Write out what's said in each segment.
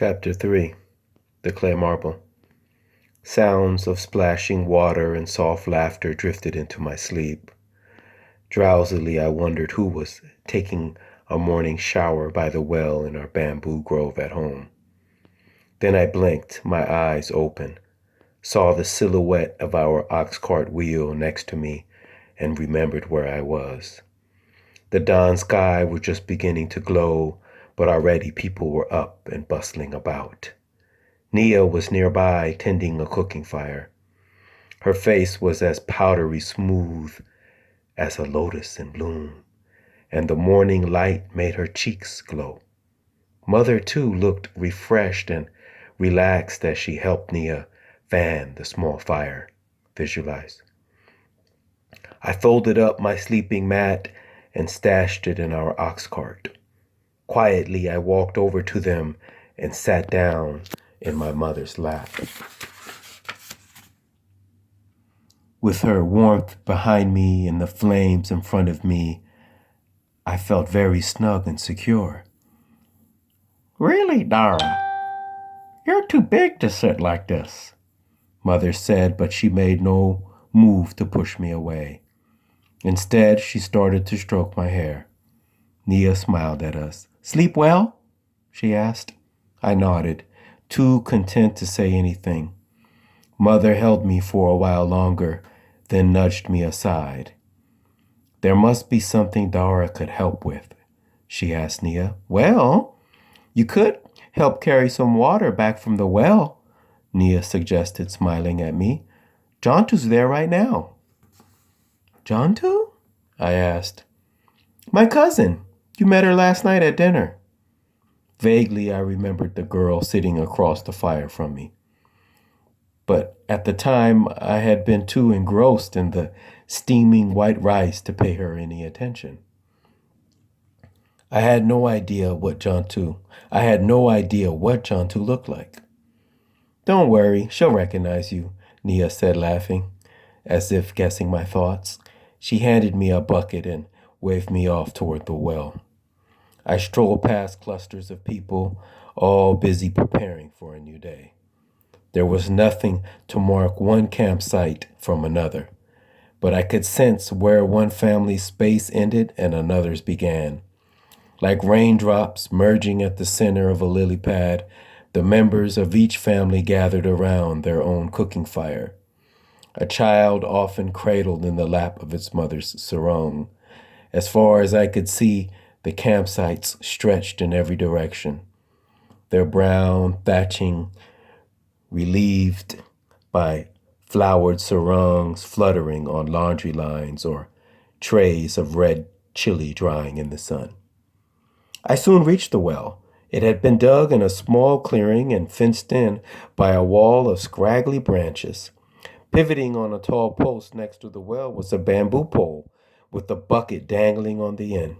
Chapter 3 The Clay Marble. Sounds of splashing water and soft laughter drifted into my sleep. Drowsily, I wondered who was taking a morning shower by the well in our bamboo grove at home. Then I blinked, my eyes open, saw the silhouette of our ox cart wheel next to me, and remembered where I was. The dawn sky was just beginning to glow, but already people were up and bustling about. Nia was nearby, tending a cooking fire. Her face was as powdery smooth as a lotus in bloom, and the morning light made her cheeks glow. Mother, too, looked refreshed and relaxed as she helped Nia fan the small fire. Visualize. I folded up my sleeping mat and stashed it in our ox cart. Quietly, I walked over to them and sat down in my mother's lap. With her warmth behind me and the flames in front of me, I felt very snug and secure. "Really, Dara, you're too big to sit like this," Mother said, but she made no move to push me away. Instead, she started to stroke my hair. Nia smiled at us. "Sleep well?" she asked. I nodded, too content to say anything. Mother held me for a while longer, then nudged me aside. "There must be something Dara could help with," she asked Nia. "Well, you could help carry some water back from the well," Nia suggested, smiling at me. "Jontu's there right now." "Jontu?" I asked. "My cousin. You met her last night at dinner." Vaguely, I remembered the girl sitting across the fire from me. But at the time, I had been too engrossed in the steaming white rice to pay her any attention. I had no idea what Jontu looked like. "Don't worry, she'll recognize you," Nia said, laughing, as if guessing my thoughts. She handed me a bucket and waved me off toward the well. I strolled past clusters of people, all busy preparing for a new day. There was nothing to mark one campsite from another, but I could sense where one family's space ended and another's began. Like raindrops merging at the center of a lily pad, the members of each family gathered around their own cooking fire. A child often cradled in the lap of its mother's sarong. As far as I could see, the campsites stretched in every direction, their brown thatching relieved by flowered sarongs fluttering on laundry lines or trays of red chili drying in the sun. I soon reached the well. It had been dug in a small clearing and fenced in by a wall of scraggly branches. Pivoting on a tall post next to the well was a bamboo pole with a bucket dangling on the end.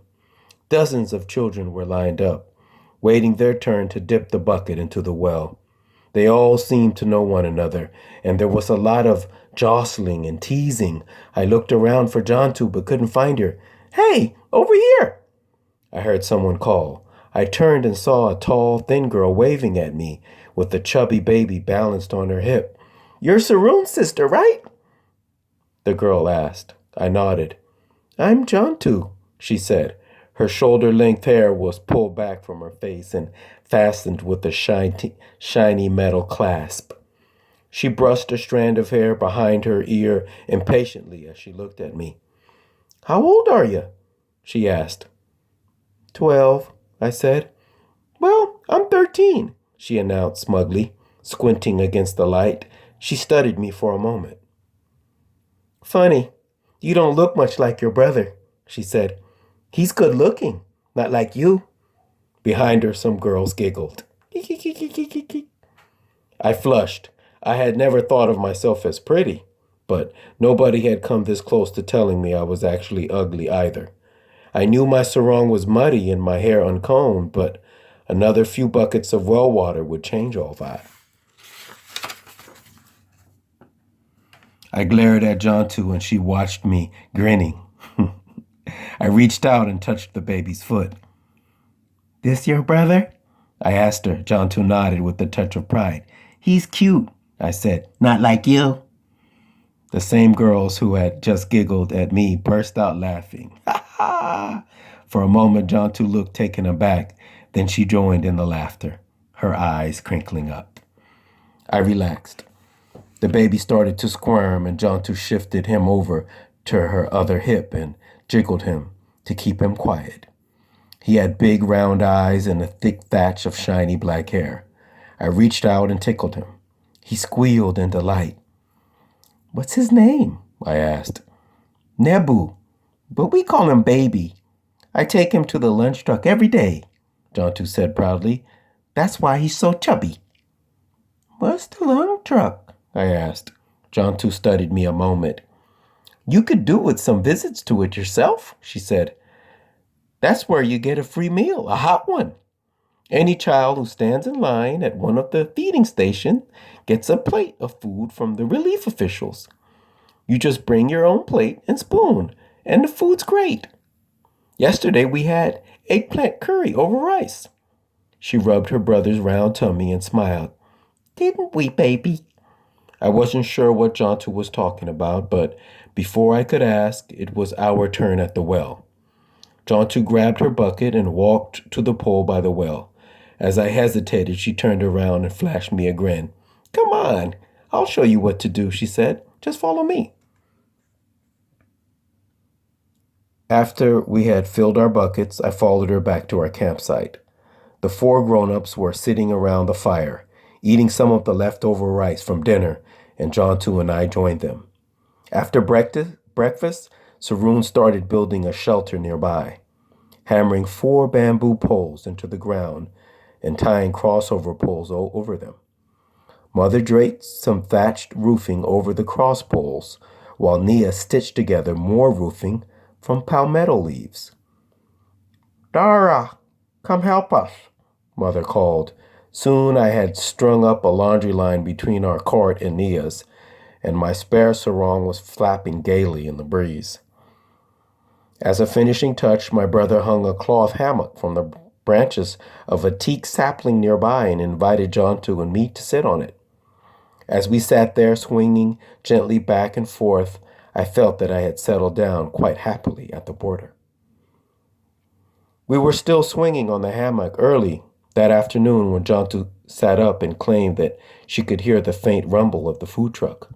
Dozens of children were lined up, waiting their turn to dip the bucket into the well. They all seemed to know one another, and there was a lot of jostling and teasing. I looked around for Jontu but couldn't find her. "Hey, over here!" I heard someone call. I turned and saw a tall, thin girl waving at me with a chubby baby balanced on her hip. "You're Saroon's sister, right?" the girl asked. I nodded. "I'm Jontu," she said. Her shoulder-length hair was pulled back from her face and fastened with a shiny metal clasp. She brushed a strand of hair behind her ear impatiently as she looked at me. "How old are you?" she asked. 12, I said. "Well, I'm 13, she announced smugly, squinting against the light. She studied me for a moment. "Funny, you don't look much like your brother," she said. "He's good looking, not like you." Behind her, some girls giggled. I flushed. I had never thought of myself as pretty, but nobody had come this close to telling me I was actually ugly either. I knew my sarong was muddy and my hair uncombed, but another few buckets of well water would change all that. I glared at Jontu and she watched me, grinning. I reached out and touched the baby's foot. "This your brother?" I asked her. Jontu nodded with a touch of pride. He's cute, I said. Not like you. The same girls who had just giggled at me burst out laughing. Ha ha! For a moment, Jontu looked taken aback. Then she joined in the laughter, her eyes crinkling up. I relaxed. The baby started to squirm, and Jontu shifted him over to her other hip and jiggled him to keep him quiet. He had big round eyes and a thick thatch of shiny black hair. I reached out and tickled him. He squealed in delight. What's his name? I asked. Nebu, but we call him Baby. I take him to the lunch truck every day, Jontu said proudly. That's why he's so chubby. What's the lunch truck? I asked. Jontu studied me a moment. You could do with some visits to it yourself, she said. That's where you get a free meal, a hot one. Any child who stands in line at one of the feeding stations gets a plate of food from the relief officials. You just bring your own plate and spoon, and the food's great. Yesterday we had eggplant curry over rice. She rubbed her brother's round tummy and smiled. Didn't we, baby? I wasn't sure what Jontu was talking about, but before I could ask, it was our turn at the well. Jontu grabbed her bucket and walked to the pole by the well. As I hesitated, she turned around and flashed me a grin. Come on, I'll show you what to do, she said. Just follow me. After we had filled our buckets, I followed her back to our campsite. The 4 grown-ups were sitting around the fire, eating some of the leftover rice from dinner, and Jontu and I joined them. After breakfast, Saroon started building a shelter nearby, hammering 4 bamboo poles into the ground and tying crossover poles over them. Mother draped some thatched roofing over the cross poles, while Nia stitched together more roofing from palmetto leaves. Dara, come help us, Mother called. Soon I had strung up a laundry line between our cart and Nia's, and my spare sarong was flapping gaily in the breeze. As a finishing touch, my brother hung a cloth hammock from the branches of a teak sapling nearby and invited Jontu and me to sit on it. As we sat there swinging gently back and forth, I felt that I had settled down quite happily at the border. We were still swinging on the hammock early that afternoon when Jontu sat up and claimed that she could hear the faint rumble of the food truck.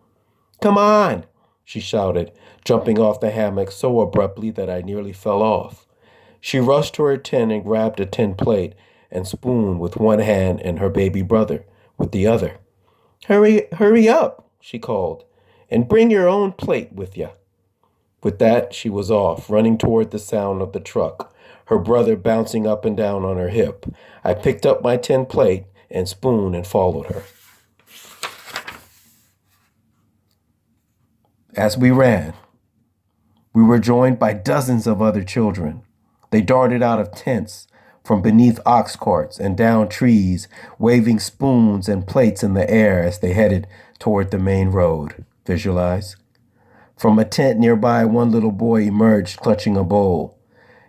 Come on, she shouted, jumping off the hammock so abruptly that I nearly fell off. She rushed to her tent and grabbed a tin plate and spoon with one hand and her baby brother with the other. Hurry up, she called, and bring your own plate with you. With that, she was off, running toward the sound of the truck, her brother bouncing up and down on her hip. I picked up my tin plate and spoon and followed her. As we ran, we were joined by dozens of other children. They darted out of tents, from beneath ox carts and down trees, waving spoons and plates in the air as they headed toward the main road. Visualize. From a tent nearby, one little boy emerged clutching a bowl.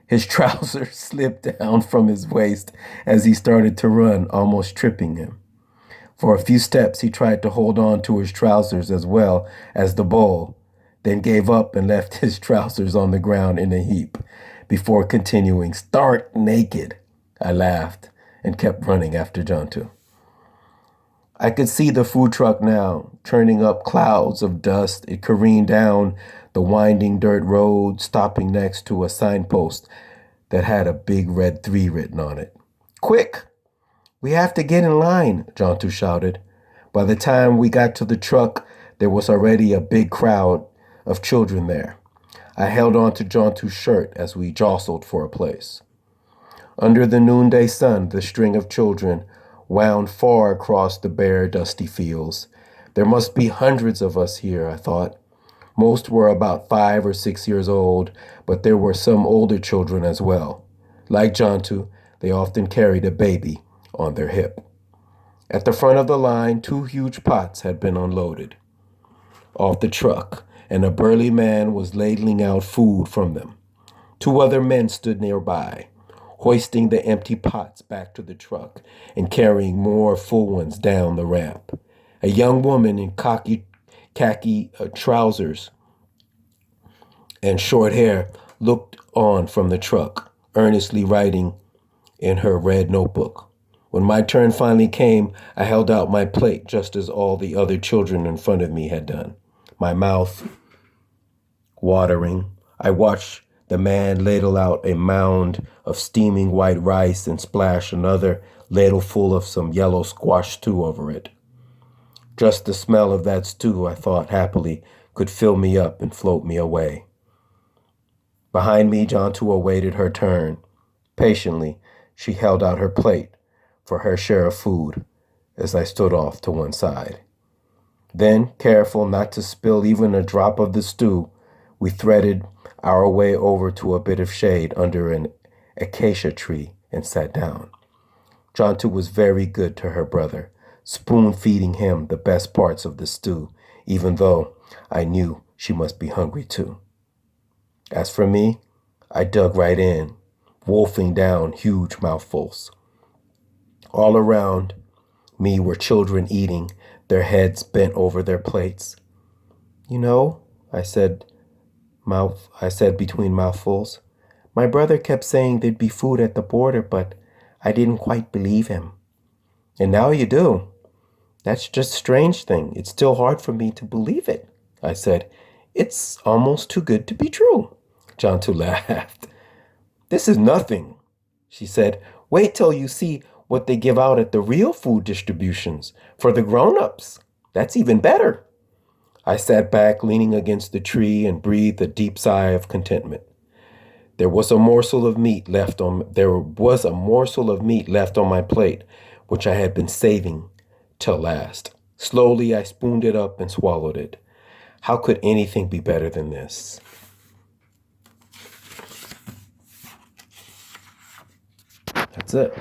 His trousers slipped down from his waist as he started to run, almost tripping him. For a few steps, he tried to hold on to his trousers as well as the bowl, then gave up and left his trousers on the ground in a heap before continuing, stark naked. I laughed and kept running after Jontu. I could see the food truck now, churning up clouds of dust. It careened down the winding dirt road, stopping next to a signpost that had a big red 3 written on it. Quick! We have to get in line, Jontu shouted. By the time we got to the truck, there was already a big crowd of children there. I held on to Jontu's shirt as we jostled for a place. Under the noonday sun, the string of children wound far across the bare, dusty fields. There must be hundreds of us here, I thought. Most were about 5 or 6 years old, but there were some older children as well. Like Jontu, they often carried a baby on their hip. At the front of the line, 2 huge pots had been unloaded off the truck, and a burly man was ladling out food from them. 2 other men stood nearby. hoisting the empty pots back to the truck and carrying more full ones down the ramp. A young woman in khaki trousers and short hair looked on from the truck, earnestly writing in her red notebook. When my turn finally came, I held out my plate just as all the other children in front of me had done. My mouth watering, I watched the man ladle out a mound of steaming white rice and splash another ladleful of some yellow squash stew over it. Just the smell of that stew, I thought happily, could fill me up and float me away. Behind me, Jontua awaited her turn. Patiently, she held out her plate for her share of food as I stood off to one side. Then, careful not to spill even a drop of the stew, we threaded our way over to a bit of shade under an acacia tree and sat down. Jontu was very good to her brother, spoon-feeding him the best parts of the stew, even though I knew she must be hungry too. As for me, I dug right in, wolfing down huge mouthfuls. All around me were children eating, their heads bent over their plates. You know, I said between mouthfuls, my brother kept saying there'd be food at the border, but I didn't quite believe him. And now you do. That's just a strange thing. It's still hard for me to believe it, I said. It's almost too good to be true. Jontu laughed. This is nothing, she said. Wait till you see what they give out at the real food distributions for the grown-ups. That's even better. I sat back, leaning against the tree, and breathed a deep sigh of contentment. There was a morsel of meat left on my plate, which I had been saving till last. Slowly, I spooned it up and swallowed it. How could anything be better than this? That's it.